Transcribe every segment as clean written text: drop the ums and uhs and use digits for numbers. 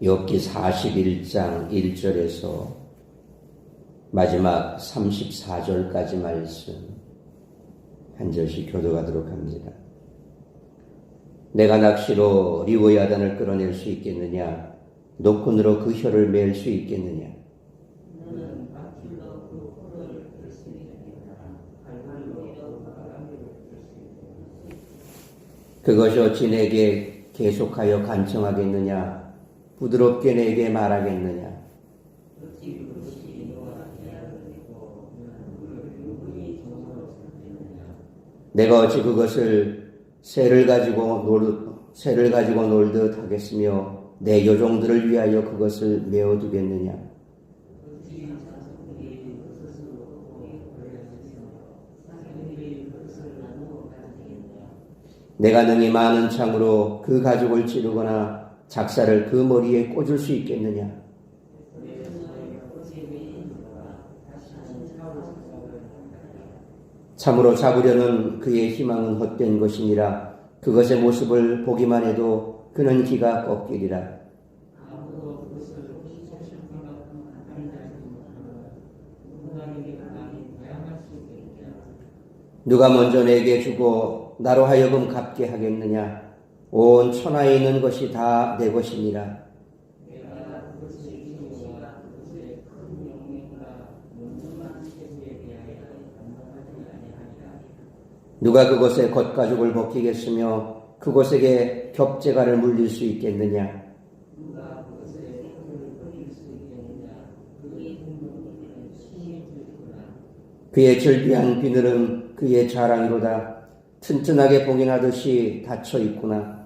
욥기 41장 1절에서 마지막 34절까지 말씀 한 절씩 교도하도록 합니다. 내가 낚시로 리워야단을 끌어낼 수 있겠느냐? 노끈으로 그 혀를 맬 수 있겠느냐? 그것이 어찌 내게 계속하여 간청하겠느냐? 부드럽게 내게 말하겠느냐? 내가 어찌 그것을 새를 가지고 놀듯 하겠으며 내 요종들을 위하여 그것을 메어두겠느냐? 내가 능히 많은 창으로 그 가죽을 찌르거나 작사를 그 머리에 꽂을 수 있겠느냐? 참으로 잡으려는 그의 희망은 헛된 것이니라. 그것의 모습을 보기만 해도 그는 기가 꺾이리라. 누가 먼저 내게 주고 나로 하여금 갚게 하겠느냐? 온 천하에 있는 것이 다 내 것이니라. 누가 그곳에 겉가죽을 벗기겠으며 그곳에게 겹재갈을 물릴 수 있겠느냐? 그의 절비한 비늘은 그의 자랑이로다. 튼튼하게 봉인하듯이 닫혀 있구나.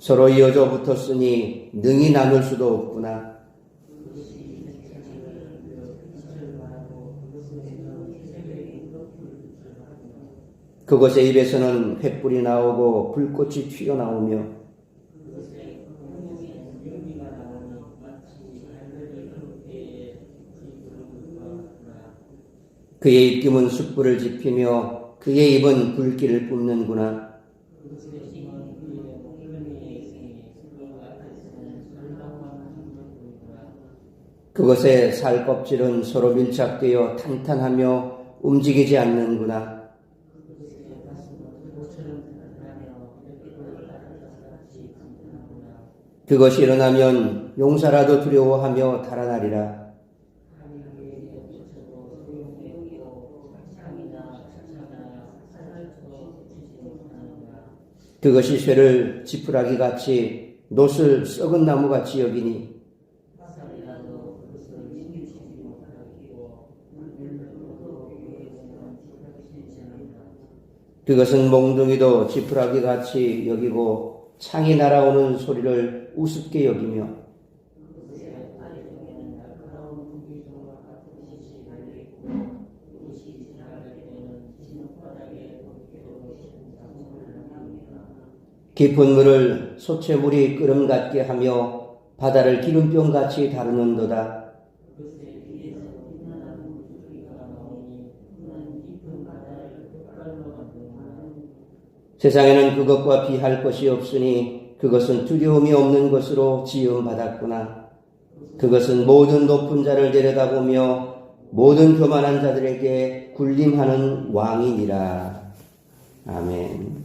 서로 이어져 붙었으니 능히 나눌 수도 없구나. 그곳의 입에서는 횃불이 나오고 불꽃이 튀어나오며 그의 입김은 숯불을 지피며 그의 입은 불길을 뿜는구나. 그것의 살 껍질은 서로 밀착되어 탄탄하며 움직이지 않는구나. 그것이 일어나면 용사라도 두려워하며 달아나리라. 그것이 쇠를 지푸라기같이 놋을 썩은 나무같이 여기니 그것은 몽둥이도 지푸라기같이 여기고 창이 날아오는 소리를 우습게 여기며 깊은 물을 소채물이 끓음 같게 하며 바다를 기름병같이 다루는도다. 세상에는 그것과 비할 것이 없으니 그것은 두려움이 없는 것으로 지음받았구나. 그것은 모든 높은 자를 내려다보며 모든 교만한 자들에게 군림하는 왕이니라. 아멘.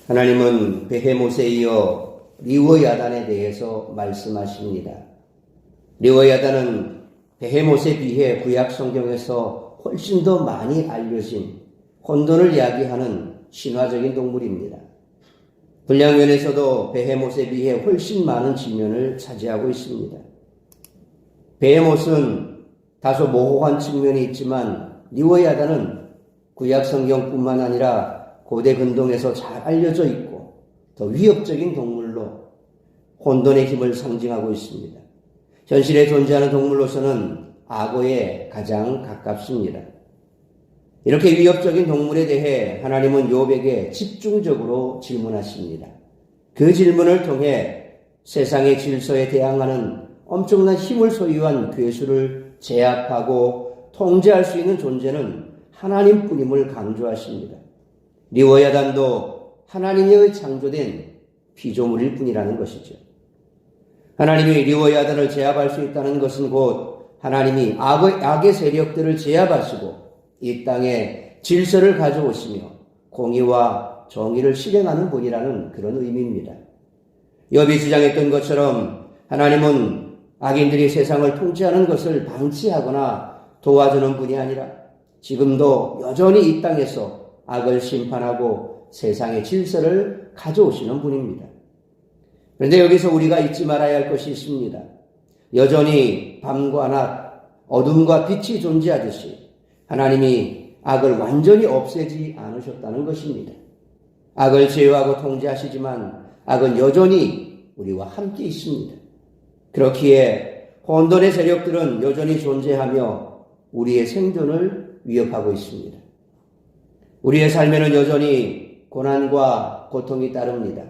하나님은 베헤못에 이어 리워야단에 대해서 말씀하십니다. 리워야단은 베헤못에 비해 구약 성경에서 훨씬 더 많이 알려진 혼돈을 이야기하는 신화적인 동물입니다. 분량면에서도 베헤못에 비해 훨씬 많은 지면을 차지하고 있습니다. 베헤못은 다소 모호한 측면이 있지만 리워야단은 구약 성경뿐만 아니라 고대 근동에서 잘 알려져 있고 더 위협적인 동물로 혼돈의 힘을 상징하고 있습니다. 현실에 존재하는 동물로서는 악어에 가장 가깝습니다. 이렇게 위협적인 동물에 대해 하나님은 욥에게 집중적으로 질문하십니다. 그 질문을 통해 세상의 질서에 대항하는 엄청난 힘을 소유한 괴수를 제압하고 통제할 수 있는 존재는 하나님뿐임을 강조하십니다. 리워야단도 하나님의 창조된 피조물일 뿐이라는 것이죠. 하나님이 리워야단을 제압할 수 있다는 것은 곧 하나님이 악의 세력들을 제압하시고 이 땅에 질서를 가져오시며 공의와 정의를 실행하는 분이라는 그런 의미입니다. 욥이 주장했던 것처럼 하나님은 악인들이 세상을 통치하는 것을 방치하거나 도와주는 분이 아니라 지금도 여전히 이 땅에서 악을 심판하고 세상의 질서를 가져오시는 분입니다. 그런데 여기서 우리가 잊지 말아야 할 것이 있습니다. 여전히 밤과 낮, 어둠과 빛이 존재하듯이 하나님이 악을 완전히 없애지 않으셨다는 것입니다. 악을 제어하고 통제하시지만 악은 여전히 우리와 함께 있습니다. 그렇기에 혼돈의 세력들은 여전히 존재하며 우리의 생존을 위협하고 있습니다. 우리의 삶에는 여전히 고난과 고통이 따릅니다.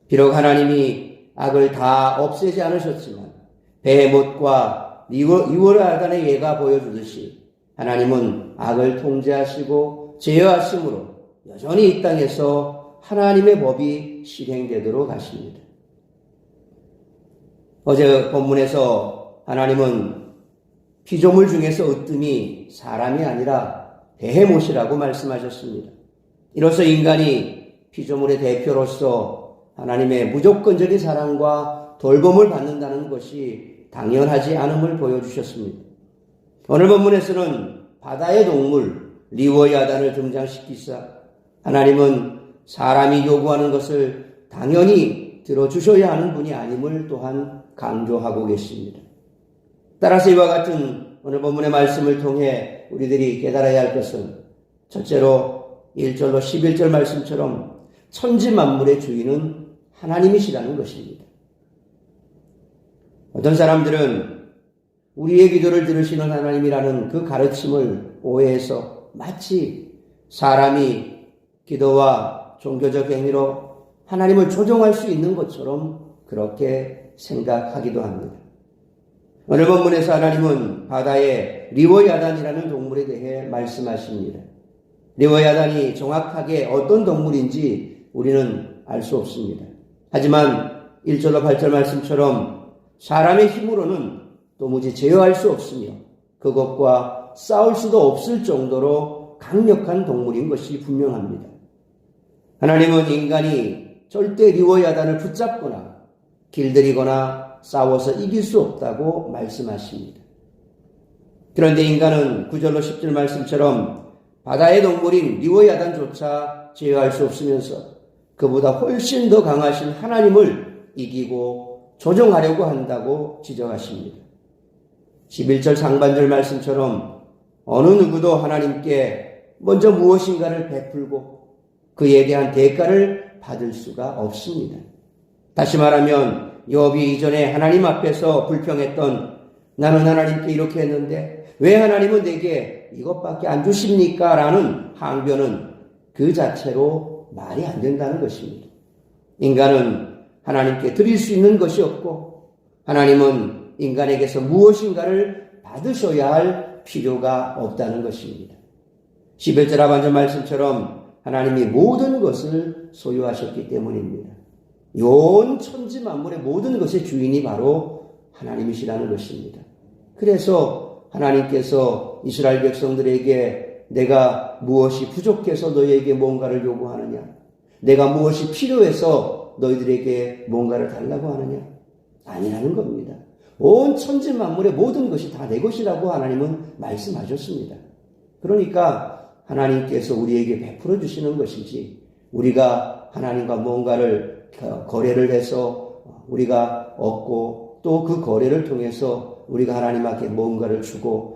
비록 하나님이 악을 다 없애지 않으셨지만 베헤못과 리워야단의 예가 보여주듯이 하나님은 악을 통제하시고 제어하심으로 여전히 이 땅에서 하나님의 법이 실행되도록 하십니다. 어제 본문에서 하나님은 피조물 중에서 으뜸이 사람이 아니라 베헤못이라고 말씀하셨습니다. 이로써 인간이 피조물의 대표로서 하나님의 무조건적인 사랑과 돌봄을 받는다는 것이 당연하지 않음을 보여주셨습니다. 오늘 본문에서는 바다의 동물 리워야단을 등장시키사 하나님은 사람이 요구하는 것을 당연히 들어주셔야 하는 분이 아님을 또한 강조하고 계십니다. 따라서 이와 같은 오늘 본문의 말씀을 통해 우리들이 깨달아야 할 것은 첫째로 1절로 11절 말씀처럼 천지 만물의 주인은 하나님이시라는 것입니다. 어떤 사람들은 우리의 기도를 들으시는 하나님이라는 그 가르침을 오해해서 마치 사람이 기도와 종교적 행위로 하나님을 조종할 수 있는 것처럼 그렇게 생각하기도 합니다. 오늘 본문에서 하나님은 바다의 리워야단이라는 동물에 대해 말씀하십니다. 리워야단이 정확하게 어떤 동물인지 우리는 알 수 없습니다. 하지만 1절로 8절 말씀처럼 사람의 힘으로는 도무지 제어할 수 없으며 그것과 싸울 수도 없을 정도로 강력한 동물인 것이 분명합니다. 하나님은 인간이 절대 리워야단을 붙잡거나 길들이거나 싸워서 이길 수 없다고 말씀하십니다. 그런데 인간은 9절로 10절 말씀처럼 바다의 동물인 리워야단조차 제어할 수 없으면서 그보다 훨씬 더 강하신 하나님을 이기고 조종하려고 한다고 지적하십니다. 11절 상반절 말씀처럼 어느 누구도 하나님께 먼저 무엇인가를 베풀고 그에 대한 대가를 받을 수가 없습니다. 다시 말하면 욥이 이전에 하나님 앞에서 불평했던 나는 하나님께 이렇게 했는데 왜 하나님은 내게 이것밖에 안 주십니까? 라는 항변은 그 자체로 말이 안 된다는 것입니다. 인간은 하나님께 드릴 수 있는 것이 없고 하나님은 인간에게서 무엇인가를 받으셔야 할 필요가 없다는 것입니다. 11절 하반절 말씀처럼 하나님이 모든 것을 소유하셨기 때문입니다. 온 천지 만물의 모든 것의 주인이 바로 하나님이시라는 것입니다. 그래서 하나님께서 이스라엘 백성들에게 내가 무엇이 부족해서 너희에게 뭔가를 요구하느냐? 내가 무엇이 필요해서 너희들에게 뭔가를 달라고 하느냐? 아니라는 겁니다. 온 천지 만물의 모든 것이 다 내 것이라고 하나님은 말씀하셨습니다. 그러니까 하나님께서 우리에게 베풀어 주시는 것이지 우리가 하나님과 뭔가를 거래를 해서 우리가 얻고 또 그 거래를 통해서 우리가 하나님께 뭔가를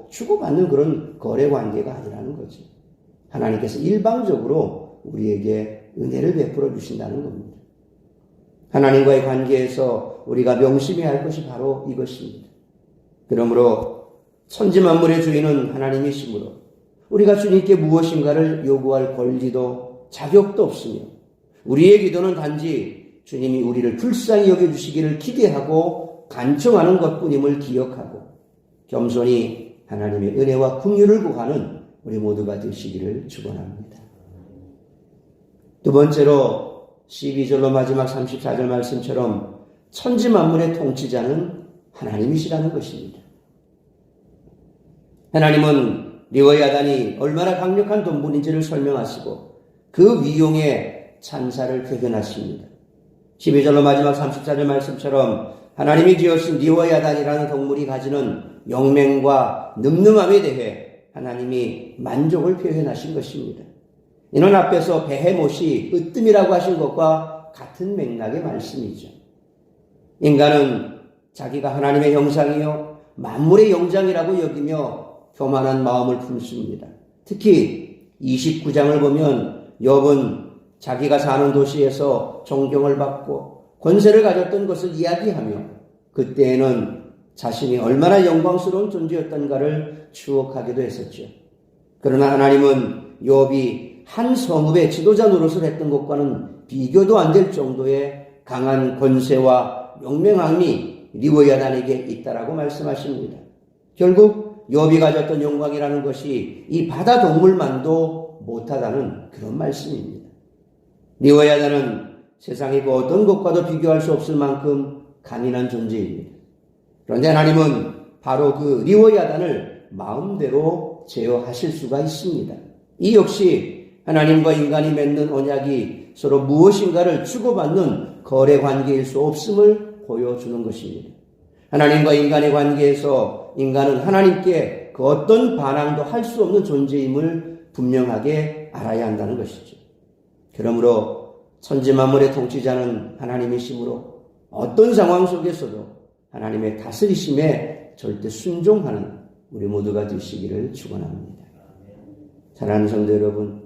주고받는 그런 거래 관계가 아니라는 거지. 하나님께서 일방적으로 우리에게 은혜를 베풀어 주신다는 겁니다. 하나님과의 관계에서 우리가 명심해야 할 것이 바로 이것입니다. 그러므로 천지 만물의 주인은 하나님이시므로 우리가 주님께 무엇인가를 요구할 권리도 자격도 없으며 우리의 기도는 단지 주님이 우리를 불쌍히 여겨주시기를 기대하고 간청하는 것뿐임을 기억하고 겸손히 하나님의 은혜와 긍휼을 구하는 우리 모두가 되시기를 축원합니다. 두 번째로 12절로 마지막 34절 말씀처럼 천지 만물의 통치자는 하나님이시라는 것입니다. 하나님은 리워야단이 얼마나 강력한 동물인지를 설명하시고 그 위용의 찬사를 표현하십니다. 12절로 마지막 34절 말씀처럼 하나님이 지으신 리워야단이라는 동물이 가지는 영맹과 늠름함에 대해 하나님이 만족을 표현하신 것입니다. 이는 앞에서 베헤못이 으뜸이라고 하신 것과 같은 맥락의 말씀이죠. 인간은 자기가 하나님의 형상이요 만물의 영장이라고 여기며 교만한 마음을 품습니다. 특히 29장을 보면 욥은 자기가 사는 도시에서 존경을 받고 권세를 가졌던 것을 이야기하며 그때에는 자신이 얼마나 영광스러운 존재였던가를 추억하기도 했었죠. 그러나 하나님은 욥이 한 성읍의 지도자 노릇을 했던 것과는 비교도 안 될 정도의 강한 권세와 용맹함이 리워야단에게 있다라고 말씀하십니다. 결국 욥이 가졌던 영광이라는 것이 이 바다 동물만도 못하다는 그런 말씀입니다. 리워야단은 세상의 그 어떤 것과도 비교할 수 없을 만큼 강인한 존재입니다. 그런데 하나님은 바로 그 리워야단을 마음대로 제어하실 수가 있습니다. 이 역시 하나님과 인간이 맺는 언약이 서로 무엇인가를 주고받는 거래 관계일 수 없음을 보여주는 것입니다. 하나님과 인간의 관계에서 인간은 하나님께 그 어떤 반항도 할 수 없는 존재임을 분명하게 알아야 한다는 것이죠. 그러므로 천지만물의 통치자는 하나님이시므로 어떤 상황 속에서도 하나님의 다스리심에 절대 순종하는 우리 모두가 되시기를 축원합니다. 사랑하는 성도 여러분,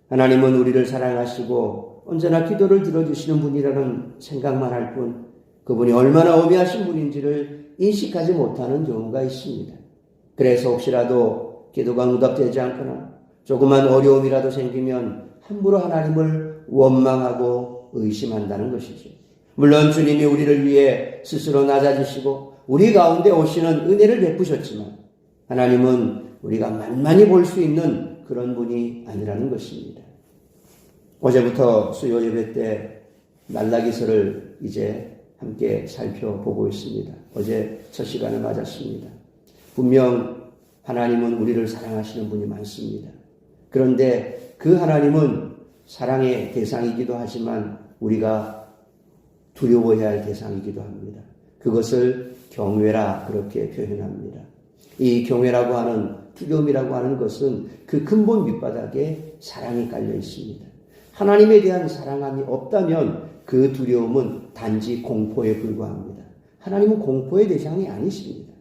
하나님은 우리를 사랑하시고 언제나 기도를 들어주시는 분이라는 생각만 할 뿐 그분이 얼마나 엄미하신 분인지를 인식하지 못하는 경우가 있습니다. 그래서 혹시라도 기도가 응답되지 않거나 조그만 어려움이라도 생기면 함부로 하나님을 원망하고 의심한다는 것이죠. 물론 주님이 우리를 위해 스스로 낮아지시고 우리 가운데 오시는 은혜를 베푸셨지만 하나님은 우리가 만만히 볼 수 있는 그런 분이 아니라는 것입니다. 어제부터 수요 예배 때 말라기서를 이제 함께 살펴보고 있습니다. 어제 첫 시간을 맞았습니다. 분명 하나님은 우리를 사랑하시는 분이 많습니다. 그런데 그 하나님은 사랑의 대상이기도 하지만 우리가 두려워해야 할 대상이기도 합니다. 그것을 경외라 그렇게 표현합니다. 이 경외라고 하는 두려움이라고 하는 것은 그 근본 밑바닥에 사랑이 깔려 있습니다. 하나님에 대한 사랑함이 없다면 그 두려움은 단지 공포에 불과합니다. 하나님은 공포의 대상이 아니십니다.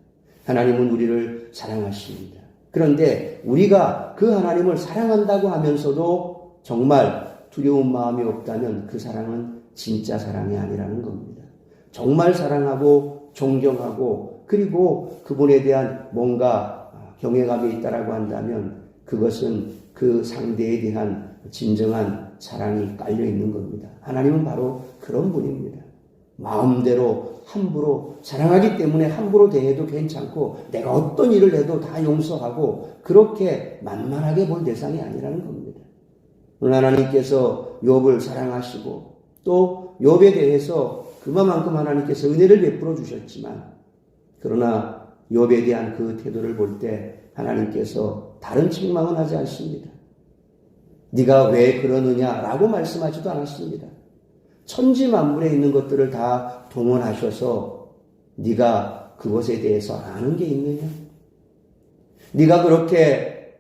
하나님은 우리를 사랑하십니다. 그런데 우리가 그 하나님을 사랑한다고 하면서도 정말 두려운 마음이 없다면 그 사랑은 진짜 사랑이 아니라는 겁니다. 정말 사랑하고 존경하고 그리고 그분에 대한 뭔가 경외감이 있다라고 한다면 그것은 그 상대에 대한 진정한 사랑이 깔려 있는 겁니다. 하나님은 바로 그런 분입니다. 마음대로 함부로 사랑하기 때문에 함부로 대해도 괜찮고 내가 어떤 일을 해도 다 용서하고 그렇게 만만하게 볼 대상이 아니라는 겁니다. 오늘 하나님께서 욥을 사랑하시고 또 욥에 대해서 그만큼 하나님께서 은혜를 베풀어 주셨지만 그러나 욥에 대한 그 태도를 볼 때 하나님께서 다른 책망은 하지 않습니다. 네가 왜 그러느냐라고 말씀하지도 않았습니다. 천지 만물에 있는 것들을 다 동원하셔서 네가 그것에 대해서 아는 게 있느냐? 네가 그렇게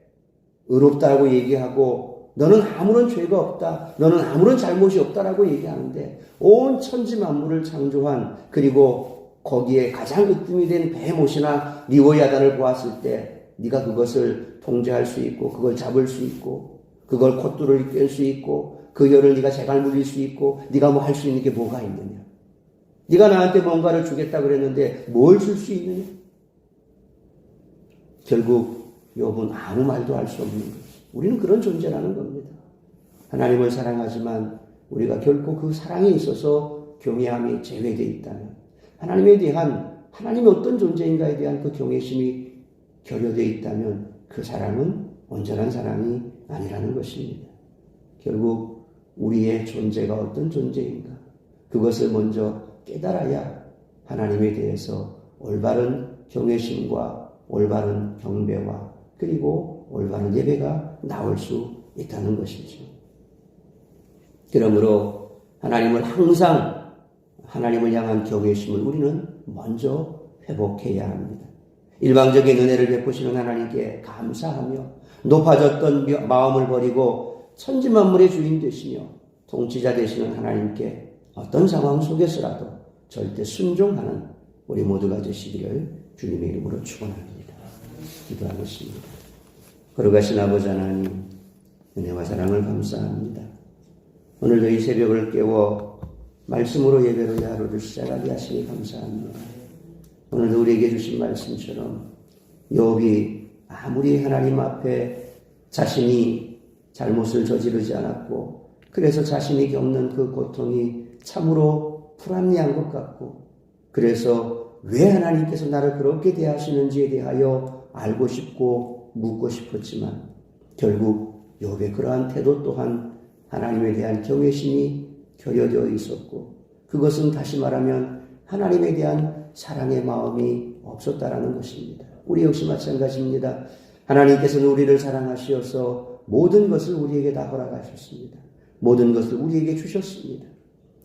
의롭다고 얘기하고 너는 아무런 죄가 없다. 너는 아무런 잘못이 없다라고 얘기하는데 온 천지 만물을 창조한 그리고 거기에 가장 으뜸이 된 베헤못이나 리워야단을 보았을 때 네가 그것을 통제할 수 있고 그걸 잡을 수 있고 그걸 콧줄을 꿰 수 있고 그 혀를 네가 재갈 물릴 수 있고 네가 뭐 할 수 있는 게 뭐가 있느냐? 네가 나한테 뭔가를 주겠다 그랬는데 뭘 줄 수 있느냐? 결국 욥은 아무 말도 할 수 없는 거죠. 우리는 그런 존재라는 겁니다. 하나님을 사랑하지만 우리가 결코 그 사랑에 있어서 경외함이 제외되어 있다면 하나님에 대한 하나님이 어떤 존재인가에 대한 그 경외심이 결여되어 있다면 그 사람은 온전한 사람이 아니라는 것입니다. 결국 우리의 존재가 어떤 존재인가? 그것을 먼저 깨달아야 하나님에 대해서 올바른 경외심과 올바른 경배와 그리고 올바른 예배가 나올 수 있다는 것이죠. 그러므로 하나님을 항상 하나님을 향한 경외심을 우리는 먼저 회복해야 합니다. 일방적인 은혜를 베푸시는 하나님께 감사하며 높아졌던 마음을 버리고 천지만물의 주인 되시며 통치자 되시는 하나님께 어떤 상황 속에서라도 절대 순종하는 우리 모두가 되시기를 주님의 이름으로 축원합니다. 기도하겠습니다. 거룩하신 아버지 하나님, 은혜와 사랑을 감사합니다. 오늘도 이 새벽을 깨워 말씀으로 예배로 하루를 시작하게 하시니 감사합니다. 오늘도 우리에게 주신 말씀처럼 욥이 아무리 하나님 앞에 자신이 잘못을 저지르지 않았고 그래서 자신이 겪는 그 고통이 참으로 불합리한 것 같고 그래서 왜 하나님께서 나를 그렇게 대하시는지에 대하여 알고 싶고 묻고 싶었지만 결국 욥의 그러한 태도 또한 하나님에 대한 경외심이 결여되어 있었고 그것은 다시 말하면 하나님에 대한 사랑의 마음이 없었다라는 것입니다. 우리 역시 마찬가지입니다. 하나님께서는 우리를 사랑하시어서 모든 것을 우리에게 다 허락하셨습니다. 모든 것을 우리에게 주셨습니다.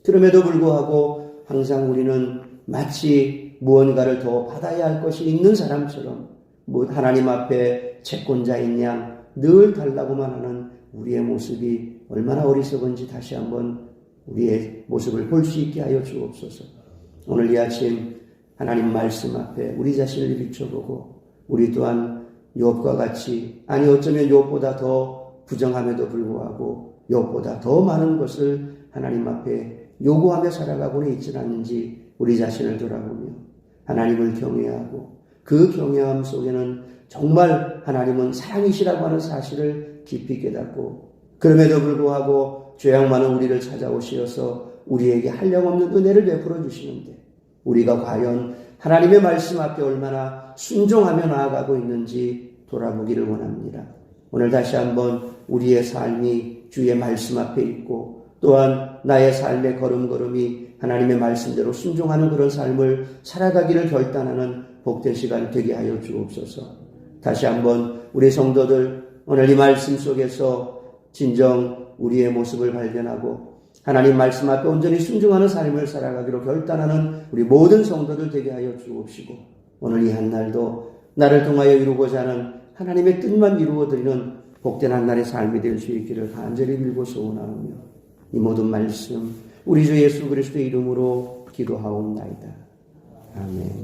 그럼에도 불구하고 항상 우리는 마치 무언가를 더 받아야 할 것이 있는 사람처럼 하나님 앞에 채권자인 양 늘 달라고만 하는 우리의 모습이 얼마나 어리석은지 다시 한번 우리의 모습을 볼 수 있게 하여 주옵소서. 오늘 이 아침 하나님 말씀 앞에 우리 자신을 비춰보고 우리 또한 욥과 같이 아니 어쩌면 욥보다 더 부정함에도 불구하고 욥보다 더 많은 것을 하나님 앞에 요구하며 살아가고는 있지 않는지 우리 자신을 돌아보며 하나님을 경외하고 그 경외함 속에는 정말 하나님은 사랑이시라고 하는 사실을 깊이 깨닫고 그럼에도 불구하고 죄악 많은 우리를 찾아오시어서 우리에게 한량없는 은혜를 베풀어 주시는데 우리가 과연 하나님의 말씀 앞에 얼마나 순종하며 나아가고 있는지 돌아보기를 원합니다. 오늘 다시 한번 우리의 삶이 주의 말씀 앞에 있고 또한 나의 삶의 걸음걸음이 하나님의 말씀대로 순종하는 그런 삶을 살아가기를 결단하는 복된 시간 되게 하여 주옵소서. 다시 한번 우리 성도들 오늘 이 말씀 속에서 진정 우리의 모습을 발견하고 하나님 말씀 앞에 온전히 순종하는 삶을 살아가기로 결단하는 우리 모든 성도들 되게 하여 주옵시고 오늘 이 한날도 나를 통하여 이루고자 하는 하나님의 뜻만 이루어드리는 복된 한날의 삶이 될 수 있기를 간절히 빌고 소원하오며 이 모든 말씀 우리 주 예수 그리스도의 이름으로 기도하옵나이다. 아멘.